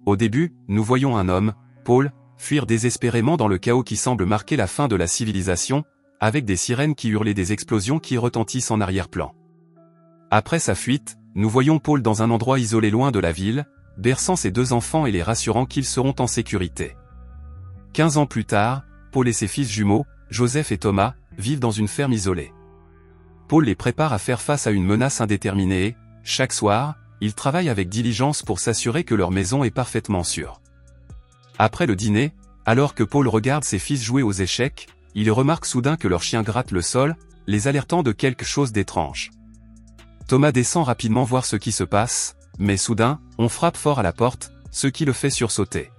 Au début, nous voyons un homme, Paul, fuir désespérément dans le chaos qui semble marquer la fin de la civilisation, avec des sirènes qui hurlent et des explosions qui retentissent en arrière-plan. Après sa fuite, nous voyons Paul dans un endroit isolé loin de la ville, berçant ses 2 enfants et les rassurant qu'ils seront en sécurité. 15 ans plus tard, Paul et ses fils jumeaux, Joseph et Thomas, vivent dans une ferme isolée. Paul les prépare à faire face à une menace indéterminée et, chaque soir, ils travaillent avec diligence pour s'assurer que leur maison est parfaitement sûre. Après le dîner, alors que Paul regarde ses fils jouer aux échecs, il remarque soudain que leur chien gratte le sol, les alertant de quelque chose d'étrange. Thomas descend rapidement voir ce qui se passe, mais soudain, on frappe fort à la porte, ce qui le fait sursauter.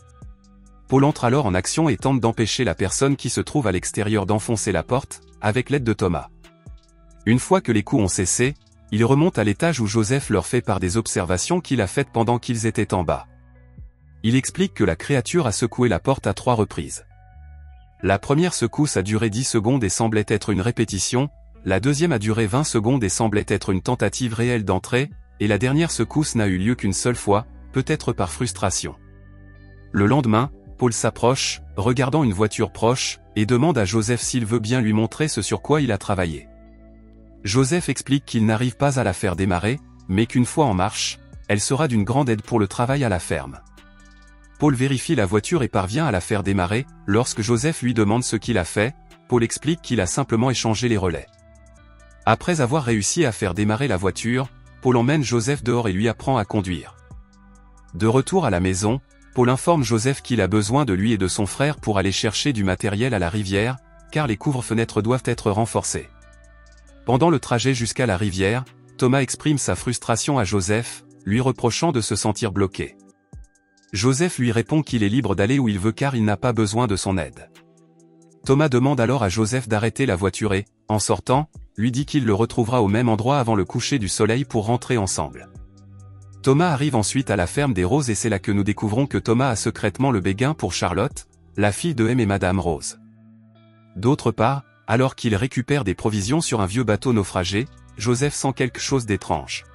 Paul entre alors en action et tente d'empêcher la personne qui se trouve à l'extérieur d'enfoncer la porte, avec l'aide de Thomas. Une fois que les coups ont cessé, il remonte à l'étage où Joseph leur fait part des observations qu'il a faites pendant qu'ils étaient en bas. Il explique que la créature a secoué la porte à 3 reprises. La première secousse a duré 10 secondes et semblait être une répétition, la deuxième a duré 20 secondes et semblait être une tentative réelle d'entrée, et la dernière secousse n'a eu lieu qu'une seule fois, peut-être par frustration. Le lendemain, Paul s'approche, regardant une voiture proche, et demande à Joseph s'il veut bien lui montrer ce sur quoi il a travaillé. Joseph explique qu'il n'arrive pas à la faire démarrer, mais qu'une fois en marche, elle sera d'une grande aide pour le travail à la ferme. Paul vérifie la voiture et parvient à la faire démarrer. Lorsque Joseph lui demande ce qu'il a fait, Paul explique qu'il a simplement échangé les relais. Après avoir réussi à faire démarrer la voiture, Paul emmène Joseph dehors et lui apprend à conduire. De retour à la maison, Paul informe Joseph qu'il a besoin de lui et de son frère pour aller chercher du matériel à la rivière, car les couvre-fenêtres doivent être renforcés. Pendant le trajet jusqu'à la rivière, Thomas exprime sa frustration à Joseph, lui reprochant de se sentir bloqué. Joseph lui répond qu'il est libre d'aller où il veut car il n'a pas besoin de son aide. Thomas demande alors à Joseph d'arrêter la voiture et, en sortant, lui dit qu'il le retrouvera au même endroit avant le coucher du soleil pour rentrer ensemble. Thomas arrive ensuite à la ferme des Roses et c'est là que nous découvrons que Thomas a secrètement le béguin pour Charlotte, la fille de M et Madame Rose. D'autre part, alors qu'il récupère des provisions sur un vieux bateau naufragé, Joseph sent quelque chose d'étrange.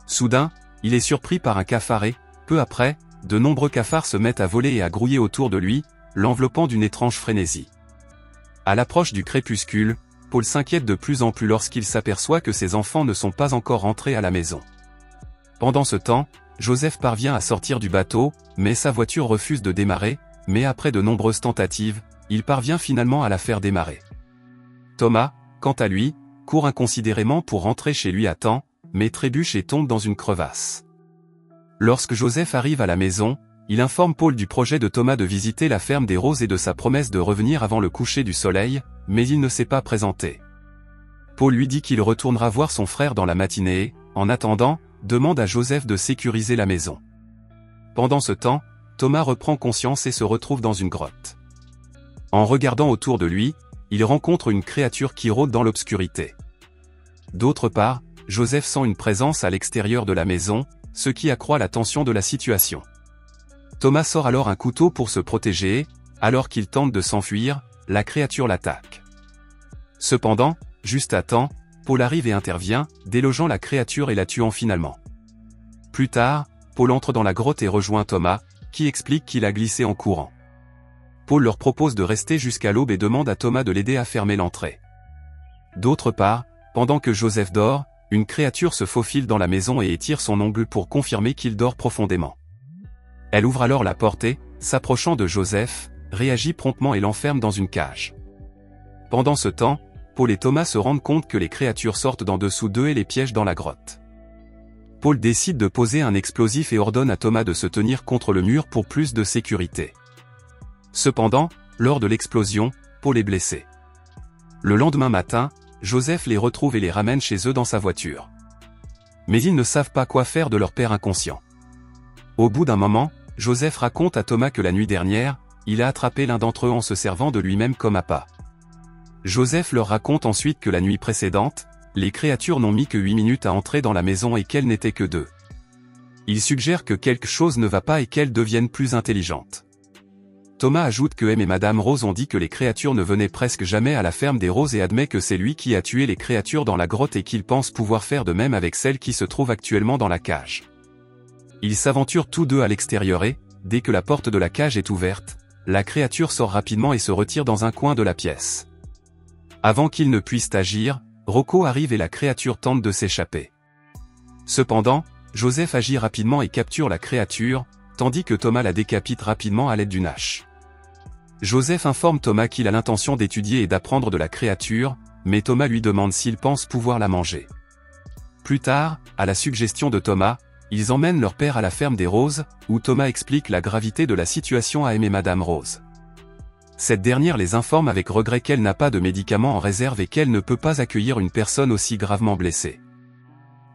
Soudain, il est surpris par un cafard et, peu après, de nombreux cafards se mettent à voler et à grouiller autour de lui, l'enveloppant d'une étrange frénésie. À l'approche du crépuscule, Paul s'inquiète de plus en plus lorsqu'il s'aperçoit que ses enfants ne sont pas encore rentrés à la maison. Pendant ce temps, Joseph parvient à sortir du bateau, mais sa voiture refuse de démarrer, mais après de nombreuses tentatives, il parvient finalement à la faire démarrer. Thomas, quant à lui, court inconsidérément pour rentrer chez lui à temps, mais trébuche et tombe dans une crevasse. Lorsque Joseph arrive à la maison, il informe Paul du projet de Thomas de visiter la ferme des Roses et de sa promesse de revenir avant le coucher du soleil, mais il ne s'est pas présenté. Paul lui dit qu'il retournera voir son frère dans la matinée et, en attendant, demande à Joseph de sécuriser la maison. Pendant ce temps, Thomas reprend conscience et se retrouve dans une grotte. En regardant autour de lui, il rencontre une créature qui rôde dans l'obscurité. D'autre part, Joseph sent une présence à l'extérieur de la maison, ce qui accroît la tension de la situation. Thomas sort alors un couteau pour se protéger et, alors qu'il tente de s'enfuir, la créature l'attaque. Cependant, juste à temps, Paul arrive et intervient, délogeant la créature et la tuant finalement. Plus tard, Paul entre dans la grotte et rejoint Thomas, qui explique qu'il a glissé en courant. Paul leur propose de rester jusqu'à l'aube et demande à Thomas de l'aider à fermer l'entrée. D'autre part, pendant que Joseph dort, une créature se faufile dans la maison et étire son ongle pour confirmer qu'il dort profondément. Elle ouvre alors la porte et, s'approchant de Joseph, réagit promptement et l'enferme dans une cage. Pendant ce temps, Paul et Thomas se rendent compte que les créatures sortent d'en dessous d'eux et les piègent dans la grotte. Paul décide de poser un explosif et ordonne à Thomas de se tenir contre le mur pour plus de sécurité. Cependant, lors de l'explosion, Paul est blessé. Le lendemain matin, Joseph les retrouve et les ramène chez eux dans sa voiture. Mais ils ne savent pas quoi faire de leur père inconscient. Au bout d'un moment, Joseph raconte à Thomas que la nuit dernière, il a attrapé l'un d'entre eux en se servant de lui-même comme appât. Joseph leur raconte ensuite que la nuit précédente, les créatures n'ont mis que 8 minutes à entrer dans la maison et qu'elles n'étaient que 2. Il suggère que quelque chose ne va pas et qu'elles deviennent plus intelligentes. Thomas ajoute que M et Madame Rose ont dit que les créatures ne venaient presque jamais à la ferme des Roses et admet que c'est lui qui a tué les créatures dans la grotte et qu'il pense pouvoir faire de même avec celles qui se trouvent actuellement dans la cage. Ils s'aventurent tous deux à l'extérieur et, dès que la porte de la cage est ouverte, la créature sort rapidement et se retire dans un coin de la pièce. Avant qu'ils ne puissent agir, Rocco arrive et la créature tente de s'échapper. Cependant, Joseph agit rapidement et capture la créature, tandis que Thomas la décapite rapidement à l'aide d'une hache. Joseph informe Thomas qu'il a l'intention d'étudier et d'apprendre de la créature, mais Thomas lui demande s'il pense pouvoir la manger. Plus tard, à la suggestion de Thomas, ils emmènent leur père à la ferme des Roses, où Thomas explique la gravité de la situation à Madame Rose. Cette dernière les informe avec regret qu'elle n'a pas de médicaments en réserve et qu'elle ne peut pas accueillir une personne aussi gravement blessée.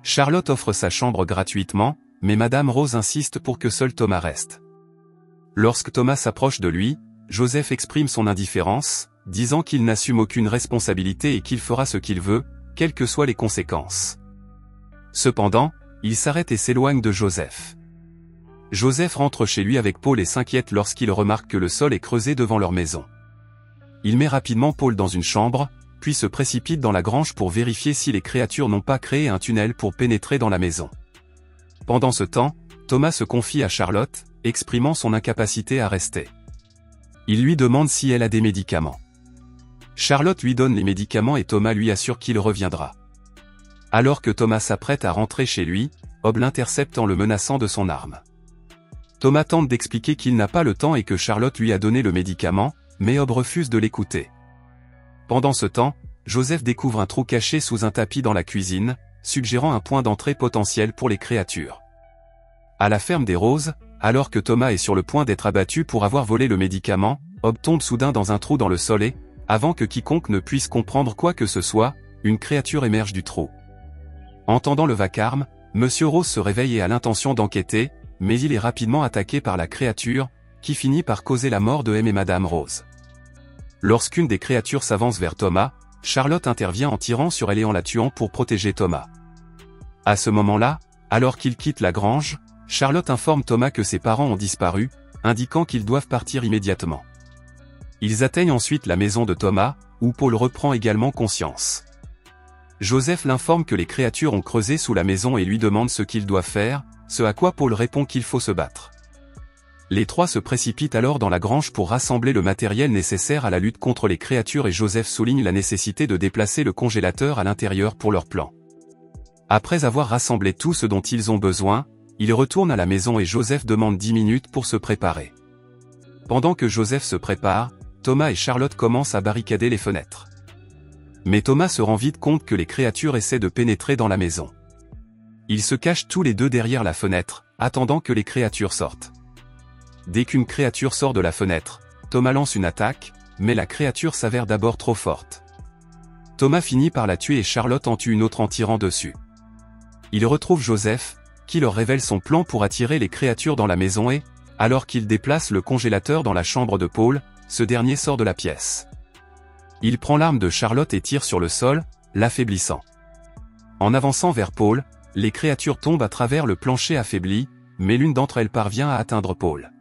Charlotte offre sa chambre gratuitement, mais Madame Rose insiste pour que seul Thomas reste. Lorsque Thomas s'approche de lui, Joseph exprime son indifférence, disant qu'il n'assume aucune responsabilité et qu'il fera ce qu'il veut, quelles que soient les conséquences. Cependant, il s'arrête et s'éloigne de Joseph. Joseph rentre chez lui avec Paul et s'inquiète lorsqu'il remarque que le sol est creusé devant leur maison. Il met rapidement Paul dans une chambre, puis se précipite dans la grange pour vérifier si les créatures n'ont pas créé un tunnel pour pénétrer dans la maison. Pendant ce temps, Thomas se confie à Charlotte, exprimant son incapacité à rester. Il lui demande si elle a des médicaments. Charlotte lui donne les médicaments et Thomas lui assure qu'il reviendra. Alors que Thomas s'apprête à rentrer chez lui, Hob l'intercepte en le menaçant de son arme. Thomas tente d'expliquer qu'il n'a pas le temps et que Charlotte lui a donné le médicament, mais Hob refuse de l'écouter. Pendant ce temps, Joseph découvre un trou caché sous un tapis dans la cuisine, suggérant un point d'entrée potentiel pour les créatures. À la ferme des Roses, alors que Thomas est sur le point d'être abattu pour avoir volé le médicament, Hob tombe soudain dans un trou dans le sol et, avant que quiconque ne puisse comprendre quoi que ce soit, une créature émerge du trou. Entendant le vacarme, Monsieur Rose se réveille et a l'intention d'enquêter, mais il est rapidement attaqué par la créature, qui finit par causer la mort de M et Madame Rose. Lorsqu'une des créatures s'avance vers Thomas, Charlotte intervient en tirant sur elle et en la tuant pour protéger Thomas. À ce moment-là, alors qu'il quitte la grange, Charlotte informe Thomas que ses parents ont disparu, indiquant qu'ils doivent partir immédiatement. Ils atteignent ensuite la maison de Thomas, où Paul reprend également conscience. Joseph l'informe que les créatures ont creusé sous la maison et lui demande ce qu'il doit faire, ce à quoi Paul répond qu'il faut se battre. Les trois se précipitent alors dans la grange pour rassembler le matériel nécessaire à la lutte contre les créatures et Joseph souligne la nécessité de déplacer le congélateur à l'intérieur pour leur plan. Après avoir rassemblé tout ce dont ils ont besoin, ils retournent à la maison et Joseph demande 10 minutes pour se préparer. Pendant que Joseph se prépare, Thomas et Charlotte commencent à barricader les fenêtres. Mais Thomas se rend vite compte que les créatures essaient de pénétrer dans la maison. Ils se cachent tous les deux derrière la fenêtre, attendant que les créatures sortent. Dès qu'une créature sort de la fenêtre, Thomas lance une attaque, mais la créature s'avère d'abord trop forte. Thomas finit par la tuer et Charlotte en tue une autre en tirant dessus. Ils retrouvent Joseph, qui leur révèle son plan pour attirer les créatures dans la maison et, alors qu'il déplace le congélateur dans la chambre de Paul, ce dernier sort de la pièce. Il prend l'arme de Charlotte et tire sur le sol, l'affaiblissant. En avançant vers Paul, les créatures tombent à travers le plancher affaibli, mais l'une d'entre elles parvient à atteindre Paul.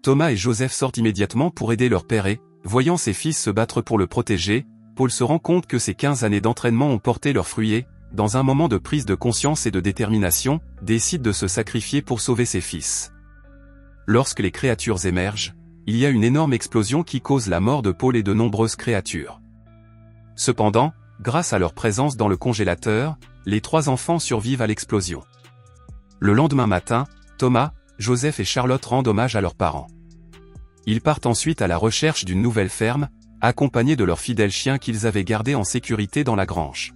Thomas et Joseph sortent immédiatement pour aider leur père et, voyant ses fils se battre pour le protéger, Paul se rend compte que ces 15 années d'entraînement ont porté leurs fruits et, dans un moment de prise de conscience et de détermination, décide de se sacrifier pour sauver ses fils. Lorsque les créatures émergent, il y a une énorme explosion qui cause la mort de Paul et de nombreuses créatures. Cependant, grâce à leur présence dans le congélateur, les trois enfants survivent à l'explosion. Le lendemain matin, Thomas, Joseph et Charlotte rendent hommage à leurs parents. Ils partent ensuite à la recherche d'une nouvelle ferme, accompagnés de leurs fidèles chiens qu'ils avaient gardés en sécurité dans la grange.